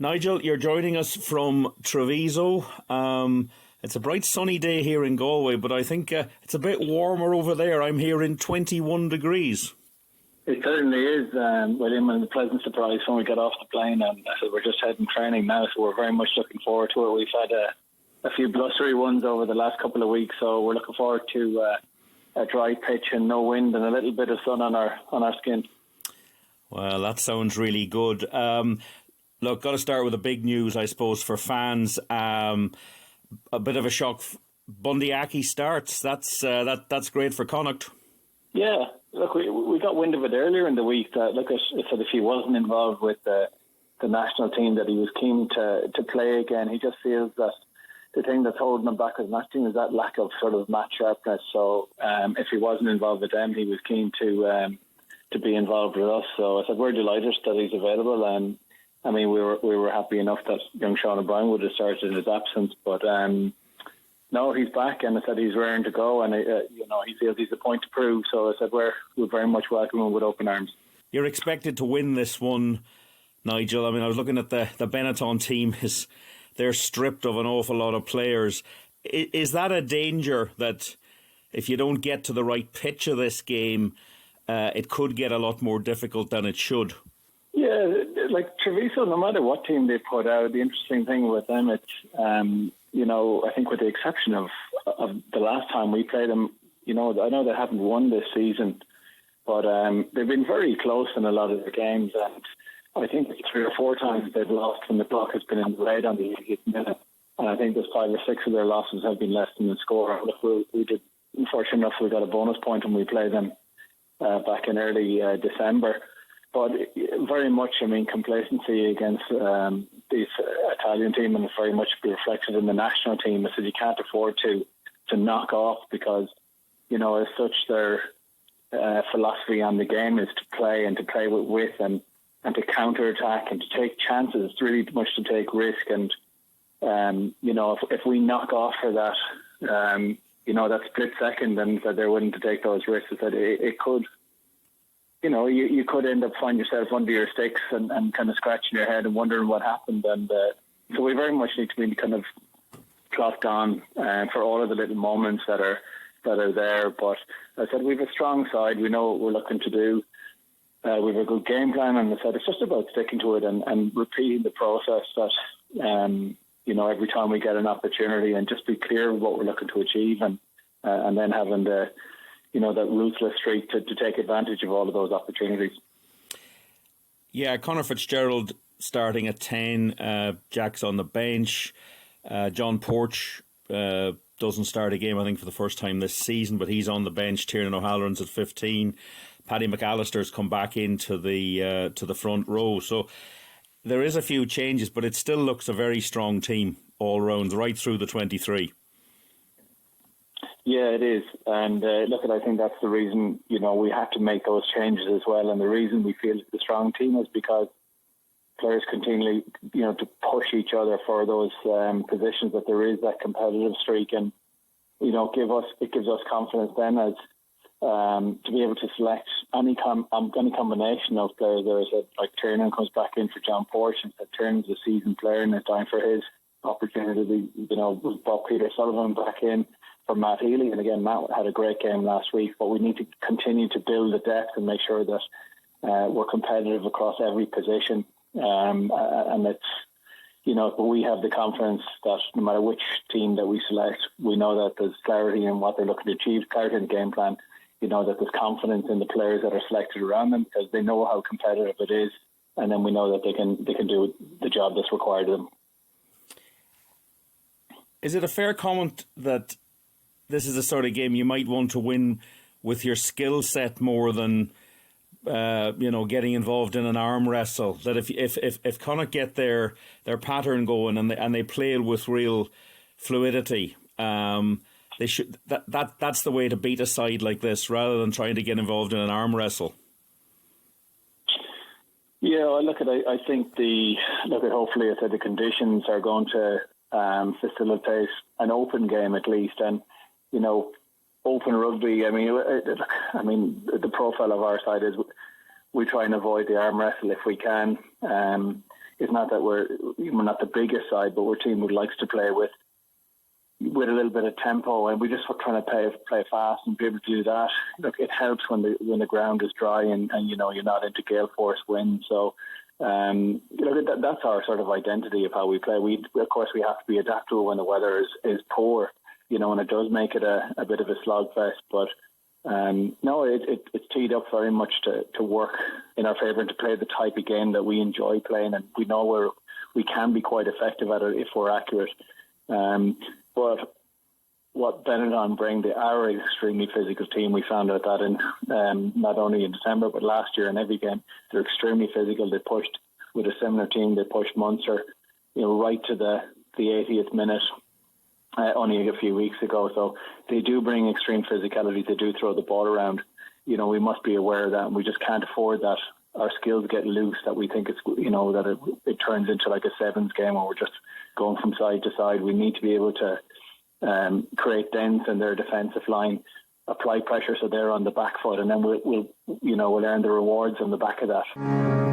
Nigel, you're joining us from Treviso. It's a bright sunny day here in Galway, but I think it's a bit warmer over there. I'm here in 21 degrees. It certainly is, William, and a pleasant surprise when we got off the plane. And we're just heading training now, so we're very much looking forward to it. We've had a few blustery ones over the last couple of weeks, so we're looking forward to a dry pitch and no wind and a little bit of sun on our skin. Well, that sounds really good. Look, got to start with the big news, I suppose, for fans. A bit of a shock. Bundy Aki starts. That's great for Connacht. Yeah, look, we got wind of it earlier in the week that if he wasn't involved with the national team, that he was keen to play again. He just feels that the thing that's holding him back as national team is that lack of sort of match sharpness. So if he wasn't involved with them, he was keen to be involved with us. So I said we're delighted that he's available, and I mean we were happy enough that young Sean O'Brien would have started in his absence, but no, he's back, and I said he's raring to go, and he feels he's a point to prove. So I said we're very much welcome him with open arms. You're expected to win this one, Nigel. I mean, I was looking at the Benetton team. They're stripped of an awful lot of players. Is that a danger that if you don't get to the right pitch of this game, it could get a lot more difficult than it should? Yeah, like Treviso, no matter what team they put out, the interesting thing with them, it's, I think with the exception of the last time we played them, I know they haven't won this season, but they've been very close in a lot of their games, and I think 3 or 4 times they've lost when the clock has been in the red on the 80th minute, and I think there's 5 or 6 of their losses have been less than the score. We did, unfortunately enough, we got a bonus point when we played them back in early December. But very much, complacency against this Italian team, and very much be reflected in the national team. I said you can't afford to knock off because, as such, their philosophy on the game is to play and to play with wit and to counter-attack and to take chances. It's really much to take risk. And, if we knock off for that, that split second and that they're willing to take those risks, that it could... you could end up finding yourself under your sticks and kind of scratching your head and wondering what happened. And so we very much need to be kind of clocked on for all of the little moments that are there. But as I said, we have a strong side. We know what we're looking to do. We have a good game plan, and I said it's just about sticking to it and repeating the process that every time we get an opportunity, and just be clear of what we're looking to achieve, and then having that ruthless streak to take advantage of all of those opportunities. Yeah, Conor Fitzgerald starting at 10, Jack's on the bench. John Porch doesn't start a game, I think, for the first time this season, but he's on the bench. Tiernan O'Halloran's at 15. Paddy McAllister's come back into the front row. So there is a few changes, but it still looks a very strong team all round, right through the 23. Yeah, it is. And I think that's the reason, we have to make those changes as well. And the reason we feel it's a strong team is because players continually, to push each other for those positions, that there is that competitive streak. And, it gives us confidence then as to be able to select any combination of players. There is like Tiernan comes back in for John Porch, and Tiernan's a seasoned player and it's time for his opportunity. We've brought Peter Sullivan back in for Matt Healy, and again, Matt had a great game last week, but we need to continue to build the depth and make sure that we're competitive across every position, and it's but we have the confidence that no matter which team that we select, we know that there's clarity in what they're looking to achieve, clarity in the game plan, that there's confidence in the players that are selected around them because they know how competitive it is, and then we know that they can do the job that's required of them. Is it a fair comment that this is the sort of game you might want to win with your skill set more than getting involved in an arm wrestle? That if Connacht get their pattern going and they play it with real fluidity, they should that's the way to beat a side like this, rather than trying to get involved in an arm wrestle. Yeah, I think hopefully I said the conditions are going to facilitate an open game at least, and open rugby. I mean, the profile of our side is we try and avoid the arm wrestle if we can. It's not that we're not the biggest side, but we're a team who likes to play with a little bit of tempo, and we just were trying to play fast and be able to do that. Look, it helps when the ground is dry and you're not into gale force wind. So that's our sort of identity of how we play. Of course we have to be adaptable when the weather is poor, and it does make it a bit of a slogfest. But no, it's teed up very much to work in our favour and to play the type of game that we enjoy playing, and we know we can be quite effective at it if we're accurate. But what Benetton bring, they are an extremely physical team. We found out that in not only in December but last year in every game. They're extremely physical. They pushed with a similar team. They pushed Munster, right to the 80th minute only a few weeks ago. So they do bring extreme physicality. They do throw the ball around. We must be aware of that, and we just can't afford that. Our skills get loose, that we think it's that it turns into like a sevens game where we're just going from side to side. We need to be able to create dents in their defensive line, apply pressure so they're on the back foot, and then we'll earn the rewards on the back of that.